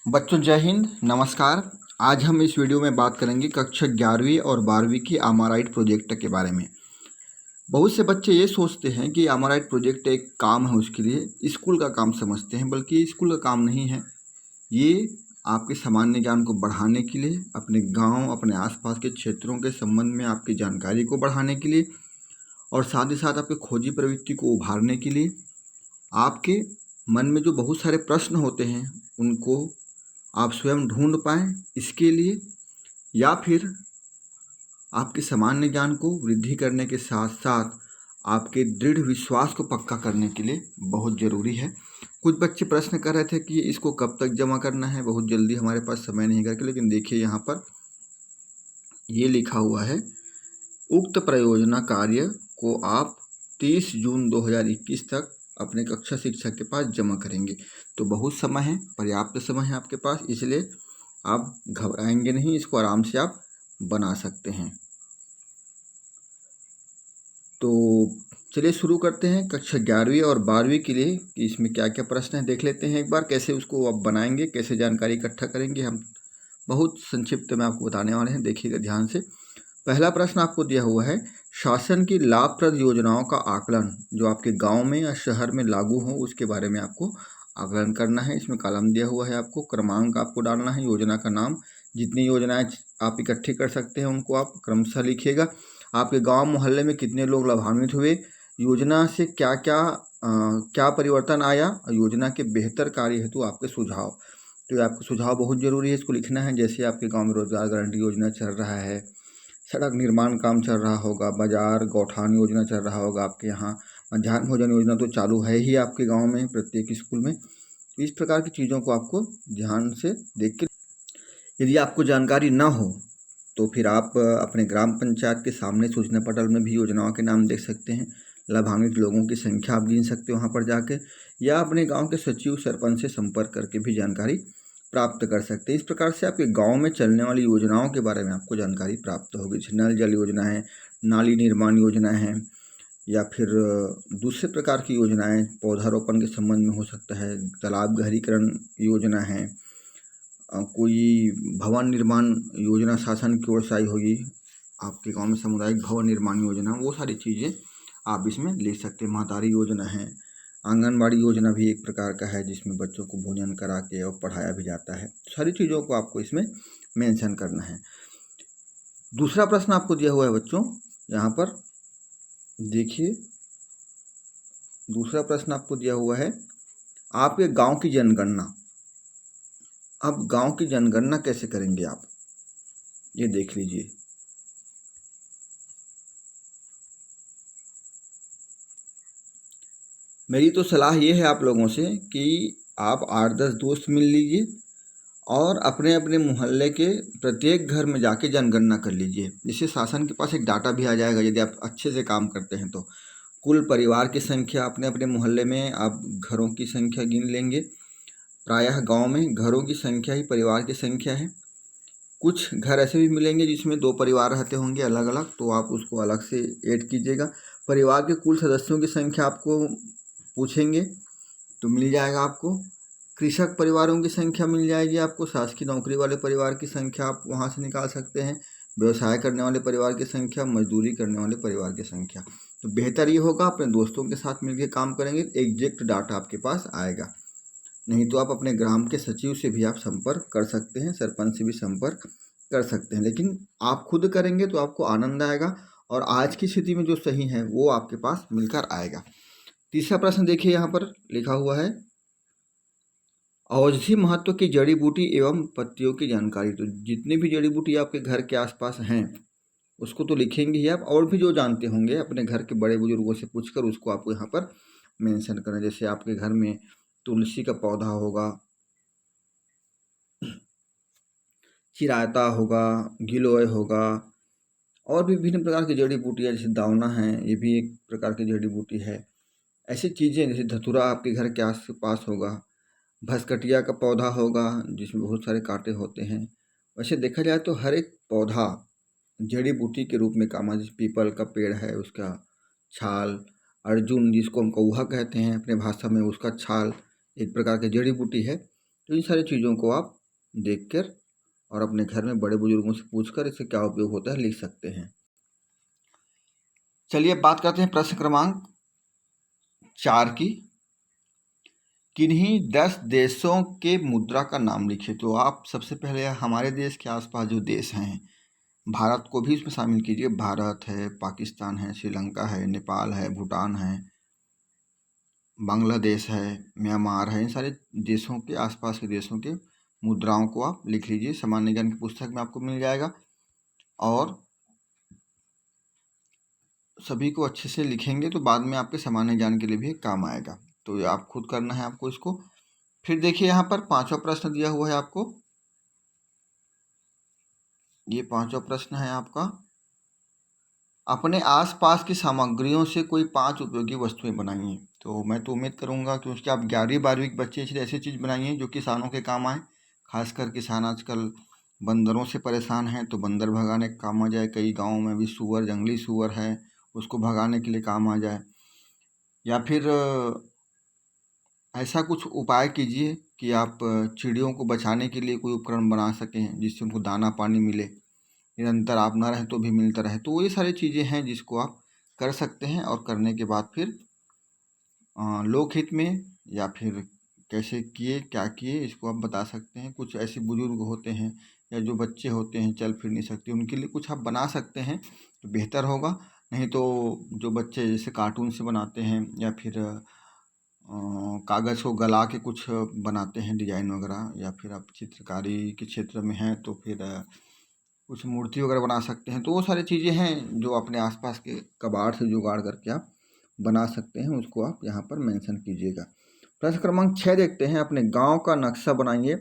बच्चों जय हिंद, नमस्कार। आज हम इस वीडियो में बात करेंगे कक्षा 11वीं और 12वीं की आमाराइट प्रोजेक्ट के बारे में। बहुत से बच्चे ये सोचते हैं कि आमाराइट प्रोजेक्ट एक काम है, उसके लिए स्कूल का काम समझते हैं, बल्कि ये स्कूल का काम नहीं है। ये आपके सामान्य ज्ञान को बढ़ाने के लिए, अपने गांव, अपने आसपास के क्षेत्रों के संबंध में आपकी जानकारी को बढ़ाने के लिए और साथ ही साथ आपके खोजी प्रवृत्ति को उभारने के लिए, आपके मन में जो बहुत सारे प्रश्न होते हैं उनको आप स्वयं ढूंढ पाएँ, इसके लिए, या फिर आपके सामान्य ज्ञान को वृद्धि करने के साथ साथ आपके दृढ़ विश्वास को पक्का करने के लिए बहुत ज़रूरी है। कुछ बच्चे प्रश्न कर रहे थे कि इसको कब तक जमा करना है, बहुत जल्दी हमारे पास समय नहीं करके, लेकिन देखिए यहाँ पर ये लिखा हुआ है, उक्त परियोजना कार्य को आप 30 जून 2021 तक अपने कक्षा शिक्षक के पास जमा करेंगे। तो बहुत समय है, पर्याप्त समय है आपके पास, इसलिए आप घबराएंगे नहीं, इसको आराम से आप बना सकते हैं। तो चलिए शुरू करते हैं कक्षा 11वीं और 12वीं के लिए कि इसमें क्या क्या प्रश्न हैं, देख लेते हैं एक बार। कैसे उसको आप बनाएंगे, कैसे जानकारी इकट्ठा करेंगे, हम बहुत संक्षिप्त में आपको बताने वाले हैं, देखिएगा ध्यान से। पहला प्रश्न आपको दिया हुआ है, शासन की लाभप्रद योजनाओं का आकलन जो आपके गांव में या शहर में लागू हो उसके बारे में आपको आकलन करना है। इसमें कॉलम दिया हुआ है, आपको क्रमांक आपको डालना है, योजना का नाम, जितनी योजनाएं आप इकट्ठी कर सकते हैं उनको आप क्रमशः लिखिएगा। आपके गांव मोहल्ले में कितने लोग लाभान्वित हुए, योजना से क्या क्या परिवर्तन आया, योजना के बेहतर कार्य हेतु आपके सुझाव। तो ये आपका सुझाव बहुत जरूरी है, इसको लिखना है। जैसे आपके गांव में रोजगार गारंटी योजना चल रहा है, सड़क निर्माण काम चल रहा होगा, बाजार गौठान योजना चल रहा होगा, आपके यहाँ मध्याह्न भोजन योजना तो चालू है ही आपके गांव में प्रत्येक स्कूल में। इस प्रकार की चीज़ों को आपको ध्यान से देख के, यदि आपको जानकारी ना हो तो फिर आप अपने ग्राम पंचायत के सामने सूचना पटल में भी योजनाओं के नाम देख सकते हैं, लाभान्वित लोगों की संख्या आप गिन सकते हो वहाँ पर जाके, या अपने गांव के सचिव सरपंच से संपर्क करके भी जानकारी प्राप्त कर सकते हैं। इस प्रकार से आपके गांव में चलने वाली योजनाओं के बारे में आपको जानकारी प्राप्त होगी। जैसे नल जल योजना है, नाली निर्माण योजना है, या फिर दूसरे प्रकार की योजनाएं पौधारोपण के संबंध में हो सकता है, तालाब गहरीकरण योजना है, कोई भवन निर्माण योजना शासन की ओर से आई होगी, आपके गांव में सामुदायिक भवन निर्माण योजना, वो सारी चीज़ें आप इसमें लिख सकते हैं। महतारी योजना है, आंगनबाड़ी योजना भी एक प्रकार का है जिसमें बच्चों को भोजन करा के और पढ़ाया भी जाता है। सारी चीज़ों को आपको इसमें मेंशन करना है। दूसरा प्रश्न आपको दिया हुआ है बच्चों, यहाँ पर देखिए, दूसरा प्रश्न आपको दिया हुआ है, आपके गांव की जनगणना। अब गांव की जनगणना कैसे करेंगे आप, ये देख लीजिए। मेरी तो सलाह ये है आप लोगों से कि आप 8-10 दोस्त मिल लीजिए और अपने अपने मोहल्ले के प्रत्येक घर में जाके जनगणना कर लीजिए। इससे शासन के पास एक डाटा भी आ जाएगा, यदि आप अच्छे से काम करते हैं तो। कुल परिवार की संख्या अपने अपने मोहल्ले में आप घरों की संख्या गिन लेंगे। प्रायः गांव में घरों की संख्या ही परिवार की संख्या है। कुछ घर ऐसे भी मिलेंगे जिसमें 2 परिवार रहते होंगे अलग अलग, तो आप उसको अलग से ऐड कीजिएगा। परिवार के कुल सदस्यों की संख्या आपको पूछेंगे तो मिल जाएगा आपको। कृषक परिवारों की संख्या मिल जाएगी आपको, शासकीय नौकरी वाले परिवार की संख्या आप वहाँ से निकाल सकते हैं, व्यवसाय करने वाले परिवार की संख्या, मजदूरी करने वाले परिवार की संख्या। तो बेहतर ये होगा अपने दोस्तों के साथ मिलकर काम करेंगे, एग्जैक्ट डाटा आपके पास आएगा। नहीं तो आप अपने ग्राम के सचिव से भी आप संपर्क कर सकते हैं, सरपंच से भी संपर्क कर सकते हैं, लेकिन आप खुद करेंगे तो आपको आनंद आएगा और आज की स्थिति में जो सही है वो आपके पास मिलकर आएगा। तीसरा प्रश्न देखिए, यहाँ पर लिखा हुआ है, औषधि महत्व की जड़ी बूटी एवं पत्तियों की जानकारी। तो जितनी भी जड़ी बूटी आपके घर के आसपास हैं उसको तो लिखेंगे ही आप, और भी जो जानते होंगे अपने घर के बड़े बुजुर्गों से पूछकर उसको आपको यहाँ पर मेंशन करना। जैसे आपके घर में तुलसी का पौधा होगा, चिरायता होगा, गिलोय होगा, और भी विभिन्न प्रकार की जड़ी बूटियाँ, जैसे दावना है, ये भी एक प्रकार की जड़ी बूटी है। ऐसी चीज़ें, जैसे धतूरा आपके घर के आस पास होगा, भसकटिया का पौधा होगा जिसमें बहुत सारे कांटे होते हैं। वैसे देखा जाए तो हर एक पौधा जड़ी बूटी के रूप में काम आता है। जैसे पीपल का पेड़ है, उसका छाल, अर्जुन जिसको हम कौहा कहते हैं अपने भाषा में, उसका छाल एक प्रकार की जड़ी बूटी है। तो इन सारी चीज़ों को आप देखकर और अपने घर में बड़े बुजुर्गों से पूछकर इससे क्या उपयोग होता है लिख सकते हैं। चलिए बात करते हैं प्रश्न क्रमांक 4 की। किन्हीं 10 देशों के मुद्रा का नाम लिखिए। तो आप सबसे पहले हमारे देश के आसपास जो देश हैं, भारत को भी इसमें शामिल कीजिए। भारत है, पाकिस्तान है, श्रीलंका है, नेपाल है, भूटान है, बांग्लादेश है, म्यांमार है। इन सारे देशों के आसपास के देशों के मुद्राओं को आप लिख लीजिए। सामान्य ज्ञान की पुस्तक में आपको मिल जाएगा और सभी को अच्छे से लिखेंगे तो बाद में आपके सामान्य ज्ञान के लिए भी काम आएगा। तो ये आप खुद करना है आपको इसको। फिर देखिए यहाँ पर 5वां प्रश्न दिया हुआ है आपको। ये 5वां प्रश्न है आपका, अपने आसपास की सामग्रियों से कोई 5 उपयोगी वस्तुएं बनाइए। तो मैं तो उम्मीद करूंगा कि आप 11वीं 12वीं के बच्चे इसलिए ऐसी चीज़ बनाइए जो किसानों के काम आए। खासकर किसान आजकल बंदरों से परेशान हैं तो बंदर भगाने का काम आ जाए। कई गाँवों में भी सूअर, जंगली सूअर है, उसको भगाने के लिए काम आ जाए। या फिर ऐसा कुछ उपाय कीजिए कि आप चिड़ियों को बचाने के लिए कोई उपकरण बना सकें जिससे उनको दाना पानी मिले, निरंतर आप ना रहें तो भी मिलता रहे। तो ये सारी चीज़ें हैं जिसको आप कर सकते हैं और करने के बाद फिर लोकहित में या फिर कैसे किए, क्या किए, इसको आप बता सकते हैं। कुछ ऐसे बुजुर्ग होते हैं या जो बच्चे होते हैं चल फिर नहीं सकते, उनके लिए कुछ आप बना सकते हैं तो बेहतर होगा। नहीं तो जो बच्चे जैसे कार्टून से बनाते हैं या फिर कागज़ को गला के कुछ बनाते हैं डिजाइन वगैरह, या फिर आप चित्रकारी के क्षेत्र में हैं तो फिर कुछ मूर्ति वगैरह बना सकते हैं। तो वो सारी चीज़ें हैं जो अपने आसपास के कबाड़ से जुगाड़ करके आप बना सकते हैं, उसको आप यहाँ पर मेंशन कीजिएगा। प्रश्न क्रमांक 6 देखते हैं। अपने गांव का नक्शा बनाइए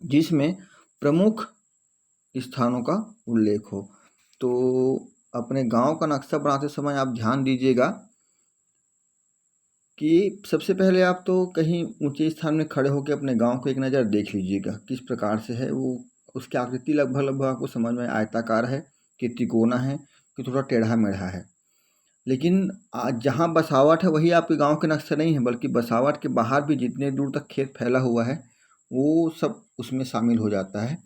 जिसमें प्रमुख स्थानों का उल्लेख हो। तो अपने गांव का नक्शा बनाते समय आप ध्यान दीजिएगा कि सबसे पहले आप तो कहीं ऊंचे स्थान में खड़े होकर अपने गांव को एक नज़र देख लीजिएगा किस प्रकार से है वो। उसकी आकृति लगभग आपको समझ में आयताकार है कि त्रिकोणा है कि थोड़ा टेढ़ा मेढ़ा है। लेकिन जहाँ बसावट है वही आपके गांव के नक्शा नहीं है, बल्कि बसावट के बाहर भी जितने दूर तक खेत फैला हुआ है वो सब उसमें शामिल हो जाता है।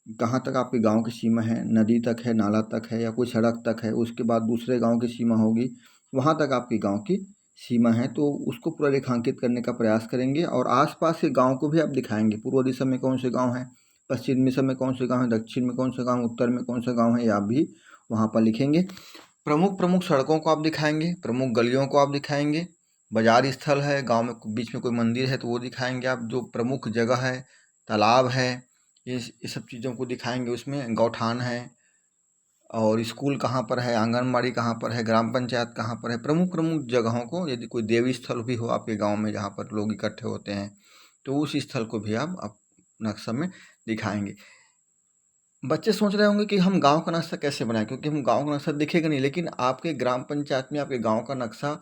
कहाँ तक आपके गांव की सीमा है, नदी तक है, नाला तक है या कोई सड़क तक है, उसके बाद दूसरे गांव की सीमा होगी, वहाँ तक आपके गांव की सीमा है। तो उसको पूरा रेखांकित करने का प्रयास करेंगे और आसपास के गांव को भी आप दिखाएंगे। पूर्व दिशा में कौन से गांव हैं, पश्चिम दिशा में कौन से गांव हैं, दक्षिण में कौन से गांव, उत्तर में कौन से गांव है, ये आप भी वहाँ पर लिखेंगे। प्रमुख प्रमुख सड़कों को आप दिखाएंगे, प्रमुख गलियों को आप दिखाएंगे। बाजार स्थल है, गांव में बीच में कोई मंदिर है तो वो दिखाएंगे आप। जो प्रमुख जगह है, तालाब है, ये सब चीज़ों को दिखाएंगे। उसमें गौठान है और स्कूल कहाँ पर है, आंगनबाड़ी कहाँ पर है, ग्राम पंचायत कहाँ पर है। प्रमुख प्रमुख जगहों को, यदि कोई देवी स्थल भी हो आपके गांव में जहाँ पर लोग इकट्ठे होते हैं तो उस स्थल को भी आप नक्शा में दिखाएंगे। बच्चे सोच रहे होंगे कि हम गांव का नक्शा कैसे बनाएं, क्योंकि हम गांव का नक्शा दिखेगा नहीं। लेकिन आपके ग्राम पंचायत में आपके गांव का नक्शा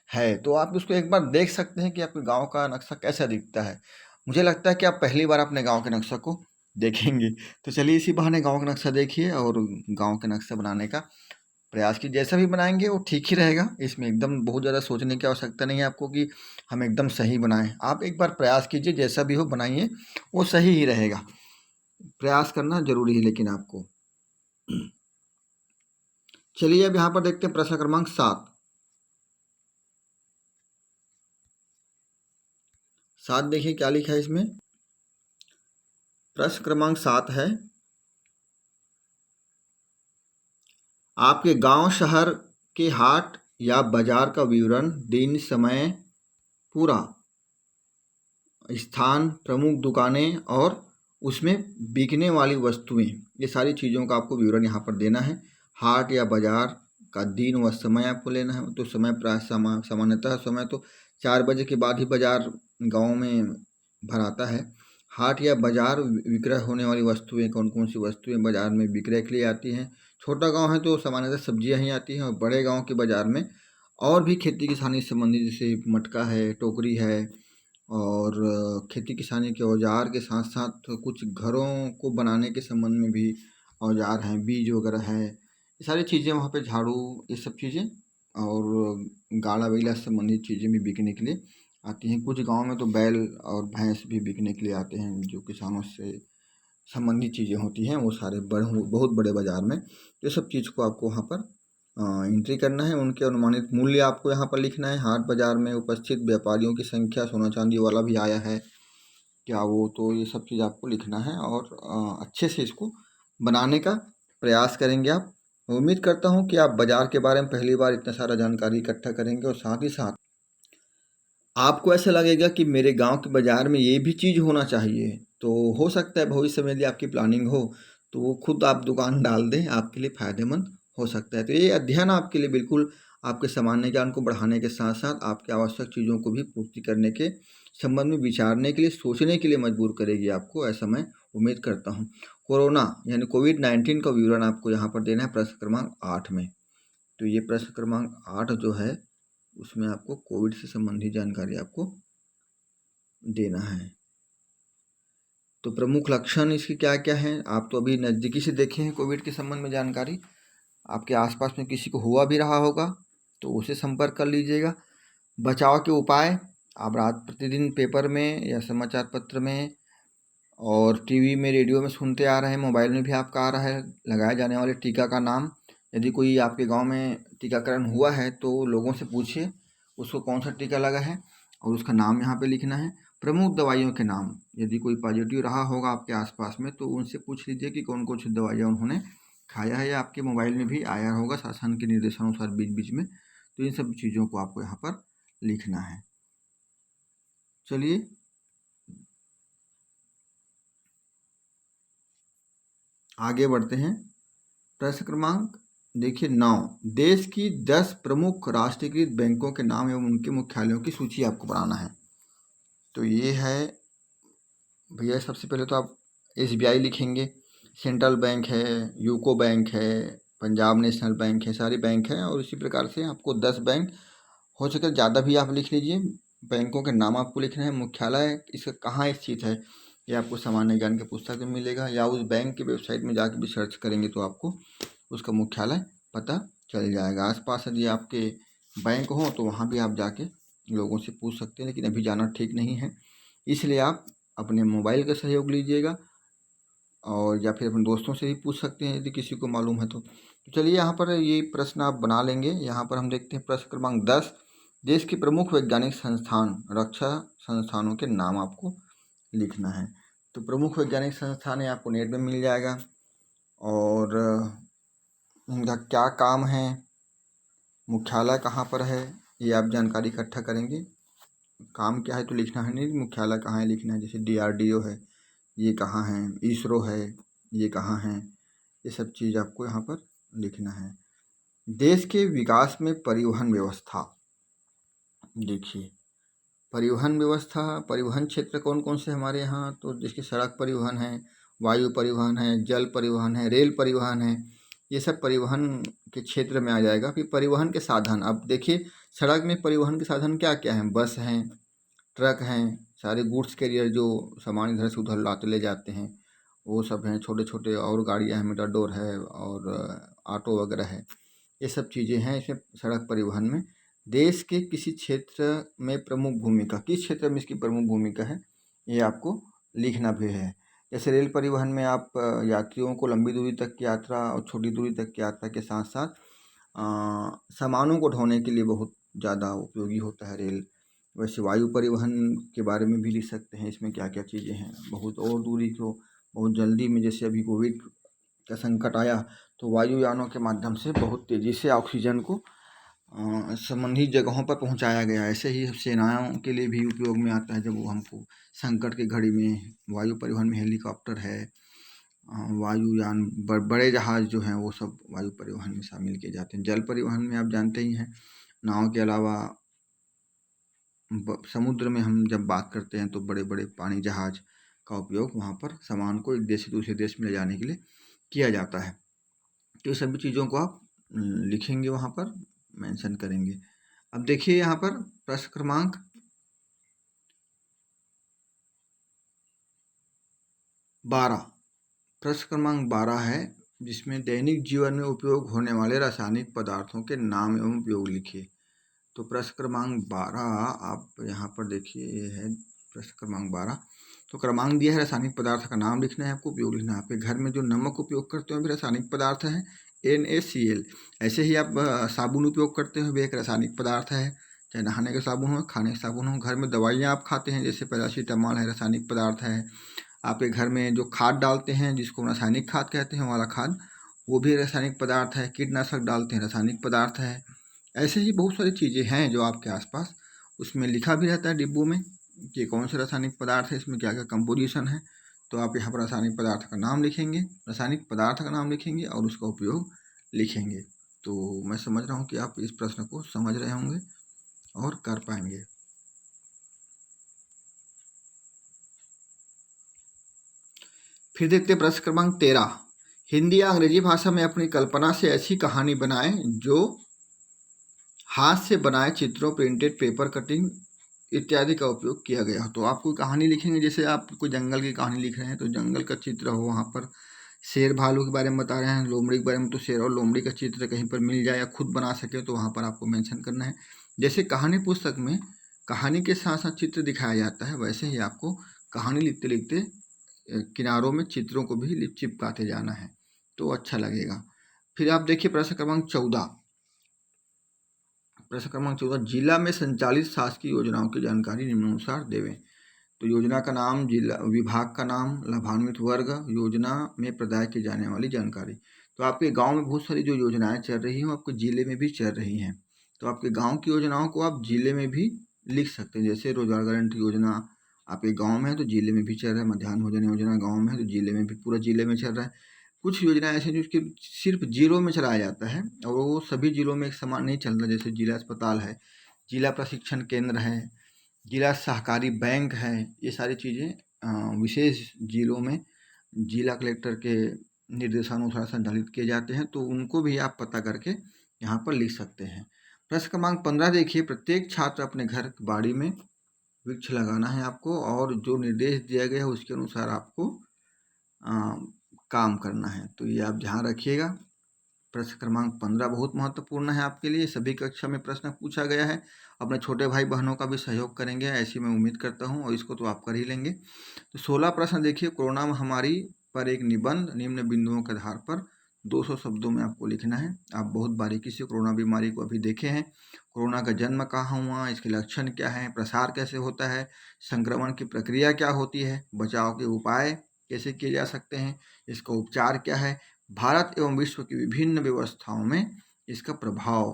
है तो आप उसको एक बार देख सकते हैं कि आपके गांव का नक्शा कैसा दिखता है। मुझे लगता है कि आप पहली बार अपने गांव के नक्शा को देखेंगे। तो चलिए इसी बहाने गांव का नक्शा देखिए और गांव के नक्शा बनाने का प्रयास कीजिए। जैसा भी बनाएंगे वो ठीक ही रहेगा। इसमें एकदम बहुत ज़्यादा सोचने की आवश्यकता नहीं है आपको कि हम एकदम सही बनाएं। आप एक बार प्रयास कीजिए, जैसा भी हो बनाइए, वो सही ही रहेगा। प्रयास करना जरूरी है लेकिन आपको। चलिए अब यहाँ पर देखते हैं प्रश्न क्रमांक 7। 7 देखिए क्या लिखा है इसमें। प्रश्न क्रमांक 7 है, आपके गांव शहर के हाट या बाजार का विवरण, दिन समय, पूरा स्थान, प्रमुख दुकानें और उसमें बिकने वाली वस्तुएं, ये सारी चीज़ों का आपको विवरण यहाँ पर देना है। हाट या बाजार का दिन व समय आपको लेना है। तो समय प्राय सामान्यतः समय तो 4 बजे के बाद ही बाजार गाँव में भराता है। हाट या बाजार विक्रय होने वाली वस्तुएं, कौन कौन सी वस्तुएं बाजार में विक्रय के लिए आती हैं। छोटा गांव है तो सामान्यतः सब्जियां ही आती हैं, और बड़े गांव के बाजार में और भी खेती किसानी से संबंधित जैसे मटका है, टोकरी है, और खेती किसानी के औजार के साथ साथ कुछ घरों को बनाने के संबंध में भी औजार हैं, बीज वगैरह है, ये सारी चीज़ें वहाँ पे, झाड़ू, ये सब चीज़ें और गाड़ा बैला से संबंधित चीज़ें भी बिकने के लिए आती हैं। कुछ गांव में तो बैल और भैंस भी बिकने के लिए आते हैं जो किसानों से संबंधित चीज़ें होती हैं वो सारे बहुत बड़े बाज़ार में, ये सब चीज़ को आपको वहाँ पर एंट्री करना है। उनके अनुमानित मूल्य आपको यहाँ पर लिखना है। हाट बाज़ार में उपस्थित व्यापारियों की संख्या, सोना चांदी वाला भी आया है क्या वो, तो ये सब चीज़ आपको लिखना है और अच्छे से इसको बनाने का प्रयास करेंगे आप। उम्मीद करता हूँ कि आप बाज़ार के बारे में पहली बार इतना सारा जानकारी इकट्ठा करेंगे और साथ ही साथ आपको ऐसा लगेगा कि मेरे गांव के बाज़ार में ये भी चीज़ होना चाहिए। तो हो सकता है भविष्य में यदि आपकी प्लानिंग हो तो वो खुद आप दुकान डाल दें, आपके लिए फ़ायदेमंद हो सकता है। तो ये अध्ययन आपके लिए बिल्कुल आपके सामान्य ज्ञान को बढ़ाने के साथ साथ आपके आवश्यक चीज़ों को भी पूर्ति करने के संबंध में विचारने के लिए, सोचने के लिए मजबूर करेगी आपको, ऐसा मैं उम्मीद करता हूँ। कोरोना यानी कोविड-19 का विवरण आपको यहाँ पर देना है प्रश्न क्रमांक 8 में। तो ये प्रश्न क्रमांक 8 जो है उसमें आपको कोविड से संबंधित जानकारी आपको देना है। तो प्रमुख लक्षण इसके क्या क्या हैं, आप तो अभी नज़दीकी से देखे हैं कोविड के संबंध में जानकारी। आपके आसपास में किसी को हुआ भी रहा होगा तो उसे संपर्क कर लीजिएगा। बचाव के उपाय आप रात प्रतिदिन पेपर में या समाचार पत्र में और टीवी में, रेडियो में सुनते आ रहे हैं, मोबाइल में भी आपका आ रहा है। लगाए जाने वाले टीका का नाम, यदि कोई आपके गांव में टीकाकरण हुआ है तो लोगों से पूछिए उसको कौन सा टीका लगा है और उसका नाम यहाँ पे लिखना है। प्रमुख दवाइयों के नाम, यदि कोई पॉजिटिव रहा होगा आपके आसपास में तो उनसे पूछ लीजिए कि कौन कौन सी दवाइयाँ उन्होंने खाया है, या आपके मोबाइल में भी आया होगा शासन के निर्देशानुसार बीच बीच में। तो इन सब चीज़ों को आपको यहाँ पर लिखना है। चलिए आगे बढ़ते हैं। प्रश्न क्रमांक देखिए 9, देश की 10 प्रमुख राष्ट्रीयकृत बैंकों के नाम एवं उनके मुख्यालयों की सूची आपको बनाना है। तो ये है भैया, सबसे पहले तो आप SBI लिखेंगे, सेंट्रल बैंक है, यूको बैंक है, पंजाब नेशनल बैंक है, सारी बैंक है। और इसी प्रकार से आपको 10 बैंक, हो सके ज़्यादा भी आप लिख लीजिए, बैंकों के नाम आपको लिखना है। मुख्यालय इसका कहाँ स्थित है ये आपको सामान्य ज्ञान के पुस्तक में मिलेगा, या उस बैंक की वेबसाइट में जाकर भी सर्च करेंगे तो आपको उसका मुख्यालय पता चल जाएगा। आसपास यदि आपके बैंक हो तो वहाँ भी आप जाके लोगों से पूछ सकते हैं, लेकिन अभी जाना ठीक नहीं है, इसलिए आप अपने मोबाइल का सहयोग लीजिएगा और या फिर अपने दोस्तों से भी पूछ सकते हैं यदि किसी को मालूम है तो। चलिए यहाँ पर ये प्रश्न आप बना लेंगे। यहाँ पर हम देखते हैं प्रश्न क्रमांक 10, देश के प्रमुख वैज्ञानिक संस्थान, रक्षा संस्थानों के नाम आपको लिखना है। तो प्रमुख वैज्ञानिक संस्थान है आपको नेट में मिल जाएगा और इनका क्या काम है, मुख्यालय कहाँ पर है, ये आप जानकारी इकट्ठा करेंगे। काम क्या है तो लिखना है नहीं, मुख्यालय कहाँ है लिखना है। जैसे DRDO है, ये कहाँ है, इसरो है, ये कहाँ है, ये सब चीज़ आपको यहाँ पर लिखना है। देश के विकास में परिवहन व्यवस्था, देखिए परिवहन व्यवस्था, परिवहन क्षेत्र कौन कौन से हमारे यहाँ, तो जिसके सड़क परिवहन है, वायु परिवहन है, जल परिवहन है, रेल परिवहन है, ये सब परिवहन के क्षेत्र में आ जाएगा। फिर परिवहन के साधन, अब देखिए सड़क में परिवहन के साधन क्या क्या हैं, बस हैं, ट्रक हैं, सारे गुड्स कैरियर जो सामान इधर से उधर लाते ले जाते हैं वो सब हैं, छोटे छोटे और गाड़ियाँ हैं, मेटाडोर है और ऑटो वगैरह है, ये सब चीज़ें हैं इसमें सड़क परिवहन में। देश के किसी क्षेत्र में प्रमुख भूमिका, किस क्षेत्र में इसकी प्रमुख भूमिका है ये आपको लिखना भी है। जैसे रेल परिवहन में आप यात्रियों को लंबी दूरी तक की यात्रा और छोटी दूरी तक की यात्रा के साथ साथ सामानों को ढोने के लिए बहुत ज़्यादा उपयोगी होता है रेल। वैसे वायु परिवहन के बारे में भी लिख सकते हैं, इसमें क्या क्या चीज़ें हैं, बहुत और दूरी को बहुत जल्दी में, जैसे अभी कोविड का संकट आया तो वायुयानों के माध्यम से बहुत तेज़ी से ऑक्सीजन को संबंधित जगहों पर पहुंचाया गया। ऐसे ही सेनाओं के लिए भी उपयोग में आता है, जब वो हमको संकट की घड़ी में वायु परिवहन में हेलीकॉप्टर है, वायुयान, बड़े जहाज़ जो हैं वो सब वायु परिवहन में शामिल किए जाते हैं। जल परिवहन में आप जानते ही हैं, नाव के अलावा समुद्र में हम जब बात करते हैं तो बड़े बड़े पानी जहाज़ का उपयोग वहाँ पर सामान को एक देश से दूसरे देश में ले जाने के लिए किया जाता है। तो सभी चीज़ों को आप लिखेंगे, वहाँ पर मेंशन करेंगे। अब देखिए यहाँ पर प्रश्न क्रमांक 12, प्रश्न क्रमांक 12 है जिसमें दैनिक जीवन में उपयोग होने वाले रासायनिक पदार्थों के नाम एवं उपयोग लिखिए। तो प्रश्न क्रमांक 12 आप यहाँ पर देखिए, ये है प्रश्न क्रमांक 12, तो क्रमांक दिया है, रासायनिक पदार्थ का नाम लिखना है आपको, उपयोग लिखना है। आपके घर में जो नमक उपयोग करते हो भी रासायनिक पदार्थ है NaCl। ऐसे ही आप साबुन उपयोग करते हो भी एक रासायनिक पदार्थ है, चाहे नहाने का साबुन हो, खाने का साबुन हो। घर में दवाइयाँ आप खाते हैं जैसे पैरासीटामॉल है, रासायनिक पदार्थ है। आपके घर में जो खाद डालते हैं जिसको रासायनिक खाद कहते हैं वाला खाद, वो भी रासायनिक पदार्थ है। कीटनाशक डालते हैं, रासायनिक पदार्थ है। ऐसे ही बहुत सारी चीज़ें हैं जो आपके आसपास, उसमें लिखा भी रहता है डिब्बों में कि कौन से रासायनिक पदार्थ है, इसमें क्या क्या कंपोजिशन है। तो आप यहाँ पर रासायनिक पदार्थ का नाम लिखेंगे, रासायनिक पदार्थ का नाम लिखेंगे और उसका उपयोग लिखेंगे। तो मैं समझ रहा हूँ कि आप इस प्रश्न को समझ रहे होंगे और कर पाएंगे। फिर देखते हैं प्रश्न क्रमांक 13। हिंदी या अंग्रेजी भाषा में अपनी कल्पना से ऐसी कहानी बनाएं जो हाथ से बनाए चित्रों, प्रिंटेड पेपर कटिंग इत्यादि का उपयोग किया गया हो। तो आप कोई कहानी लिखेंगे, जैसे आप कोई जंगल की कहानी लिख रहे हैं तो जंगल का चित्र हो, वहाँ पर शेर भालू के बारे में बता रहे हैं, लोमड़ी के बारे में, तो शेर और लोमड़ी का चित्र कहीं पर मिल जाए या खुद बना सके तो वहाँ पर आपको मेंशन करना है। जैसे कहानी पुस्तक में कहानी के साथ साथ चित्र दिखाया जाता है, वैसे ही आपको कहानी लिखते लिखते किनारों में चित्रों को भी चिपकाते जाना है, तो अच्छा लगेगा। फिर आप देखिए प्रश्न क्रमांक 14। प्रश्न क्रमांक 14, जिला में संचालित शासकीय योजनाओं की जानकारी निम्नानुसार देवें। तो योजना का नाम, जिला विभाग का नाम, लाभान्वित वर्ग, योजना में प्रदाय की जाने वाली जानकारी। तो आपके गांव में बहुत सारी जो योजनाएं चल रही हैं आपके जिले में भी चल रही हैं, तो आपके गांव की योजनाओं को आप जिले में भी लिख सकते हैं। जैसे रोजगार गारंटी योजना आपके गांव में है तो जिले में भी चल रहा है, मध्याह्न भोजन योजना गांव में है तो जिले में भी, पूरा जिले में चल रहा है। कुछ योजनाएं ऐसी जो कि सिर्फ जिलों में चलाया जाता है और वो सभी जिलों में एक समान नहीं चलता। जैसे जिला अस्पताल है, जिला प्रशिक्षण केंद्र है, जिला सहकारी बैंक है, ये सारी चीज़ें विशेष जिलों में जिला कलेक्टर के निर्देशानुसार संचालित किए जाते हैं, तो उनको भी आप पता करके यहाँ पर लिख सकते हैं। प्रश्न क्रमांक 15 देखिए, प्रत्येक छात्र अपने घर की बाड़ी में वृक्ष लगाना है आपको और जो निर्देश दिया गया है उसके अनुसार आपको काम करना है, तो ये आप ध्यान रखिएगा। प्रश्न क्रमांक 15 बहुत महत्वपूर्ण है आपके लिए, सभी कक्षा में प्रश्न पूछा गया है। अपने छोटे भाई बहनों का भी सहयोग करेंगे ऐसी मैं उम्मीद करता हूं, और इसको तो आप कर ही लेंगे। तो 16 प्रश्न देखिए, कोरोना महामारी पर एक निबंध निम्न बिंदुओं के आधार पर 200 शब्दों में आपको लिखना है। आप बहुत बारीकी से कोरोना बीमारी को अभी देखे हैं। कोरोना का जन्म कहाँ हुआ, इसके लक्षण क्या है, प्रसार कैसे होता है, संक्रमण की प्रक्रिया क्या होती है, बचाव के उपाय कैसे किए जा सकते हैं, इसका उपचार क्या है, भारत एवं विश्व की विभिन्न व्यवस्थाओं में इसका प्रभाव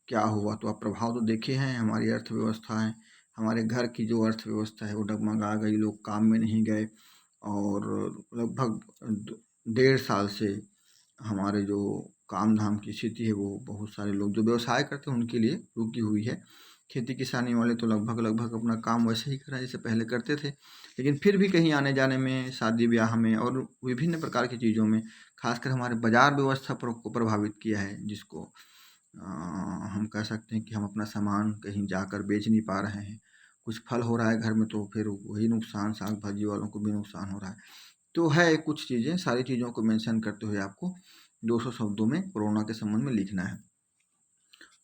क्या हुआ। तो आप प्रभाव तो देखे हैं, हमारी अर्थव्यवस्था है, हमारे घर की जो अर्थव्यवस्था है वो डगमगा गई, लोग काम में नहीं गए और लगभग 1.5 साल से हमारे जो काम धाम की स्थिति है वो बहुत सारे लोग जो व्यवसाय करते हैं उनके लिए रुकी हुई है। खेती किसानी वाले तो लगभग अपना काम वैसे ही कर रहे हैं जैसे पहले करते थे, लेकिन फिर भी कहीं आने जाने में, शादी ब्याह में और विभिन्न प्रकार की चीज़ों में खासकर हमारे बाजार व्यवस्था को प्रभावित किया है, जिसको हम कह सकते हैं कि हम अपना सामान कहीं जाकर बेच नहीं पा रहे हैं। कुछ फल हो रहा है घर में तो फिर वही नुकसान, साग भाजी वालों को भी नुकसान हो रहा है। तो है कुछ चीज़ें, सारी चीज़ों को मेंशन करते हुए आपको 200 शब्दों में कोरोना के संबंध में लिखना है।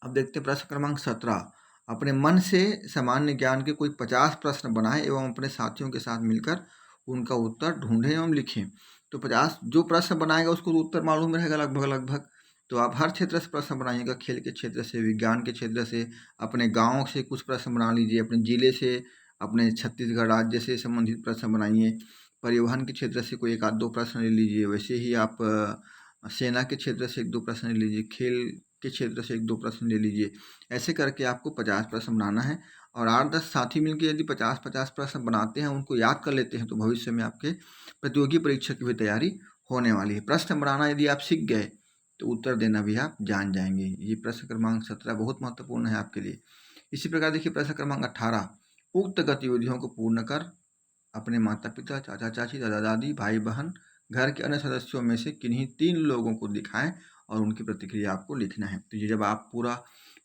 अब देखते हैं प्रश्न क्रमांक 17। अपने मन से सामान्य ज्ञान के कोई 50 प्रश्न बनाएं एवं अपने साथियों के साथ मिलकर उनका उत्तर ढूंढें एवं लिखें। तो 50 जो प्रश्न बनाएगा उसको तो उत्तर मालूम रहेगा लगभग। तो आप हर क्षेत्र से प्रश्न बनाइएगा, खेल के क्षेत्र से, विज्ञान के क्षेत्र से, अपने गाँव से कुछ प्रश्न बना लीजिए, अपने जिले से, अपने छत्तीसगढ़ राज्य से संबंधित प्रश्न बनाइए, परिवहन के क्षेत्र से कोई 1-2 प्रश्न ले लीजिए, वैसे ही आप सेना के क्षेत्र से 1-2 प्रश्न ले लीजिए, खेल के क्षेत्र से 1-2 प्रश्न ले लीजिए। ऐसे करके आपको 50 प्रश्न बनाना है और 8-10 साथी मिलकर यदि 50-50 प्रश्न बनाते हैं, उनको याद कर लेते हैं, तो भविष्य में आपके प्रतियोगी परीक्षा की भी तैयारी होने वाली है। प्रश्न बनाना यदि आप सीख गए तो उत्तर देना भी आप जान जाएंगे। ये प्रश्न क्रमांक 17 बहुत महत्वपूर्ण है आपके लिए। इसी प्रकार देखिए प्रश्न क्रमांक 18, उक्त गतिविधियों को पूर्ण कर अपने माता पिता, चाचा चाची, दादा दादी, भाई बहन, घर के अन्य सदस्यों में से किन्हीं 3 लोगों को दिखाएं और उनकी प्रतिक्रिया आपको लिखना है। तो ये जब आप पूरा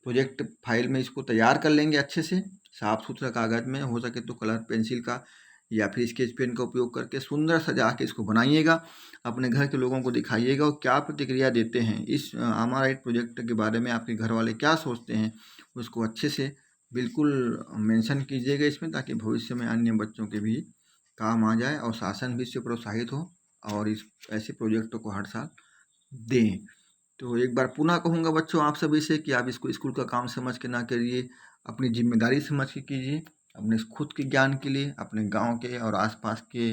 प्रोजेक्ट फाइल में इसको तैयार कर लेंगे अच्छे से, साफ सुथरा कागज में, हो सके तो कलर पेंसिल का या फिर स्केच पेन का उपयोग करके सुंदर सजा के इसको बनाइएगा, अपने घर के लोगों को दिखाइएगा और क्या प्रतिक्रिया देते हैं इस अमाराइट प्रोजेक्ट के बारे में, आपके घर वाले क्या सोचते हैं, उसको अच्छे से बिल्कुल मेंशन कीजिएगा इसमें, ताकि भविष्य में अन्य बच्चों के भी काम आ जाए और शासन भी इससे प्रोत्साहित हो और इस ऐसे प्रोजेक्टों को हर साल दें। तो एक बार पुनः कहूँगा बच्चों आप सभी से कि आप इसको स्कूल का काम समझ के ना करिए, अपनी जिम्मेदारी समझ के कीजिए, अपने खुद के ज्ञान के लिए, अपने गांव के और आसपास के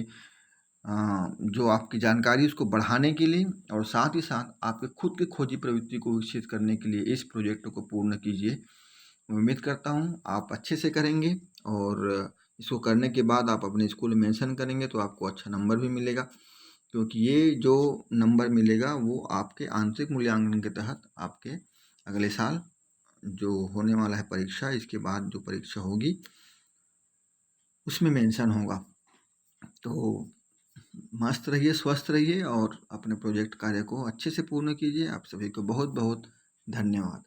जो आपकी जानकारी उसको बढ़ाने के लिए और साथ ही साथ आपके खुद की खोजी प्रवृत्ति को विकसित करने के लिए इस प्रोजेक्ट को पूर्ण कीजिए। उम्मीद करता हूँ आप अच्छे से करेंगे और इसको करने के बाद आप अपने स्कूल में मेंशन करेंगे तो आपको अच्छा नंबर भी मिलेगा, क्योंकि ये जो नंबर मिलेगा वो आपके आंतरिक मूल्यांकन के तहत आपके अगले साल जो होने वाला है परीक्षा, इसके बाद जो परीक्षा होगी उसमें मेंशन होगा। तो मस्त रहिए, स्वस्थ रहिए और अपने प्रोजेक्ट कार्य को अच्छे से पूर्ण कीजिए। आप सभी को बहुत बहुत धन्यवाद।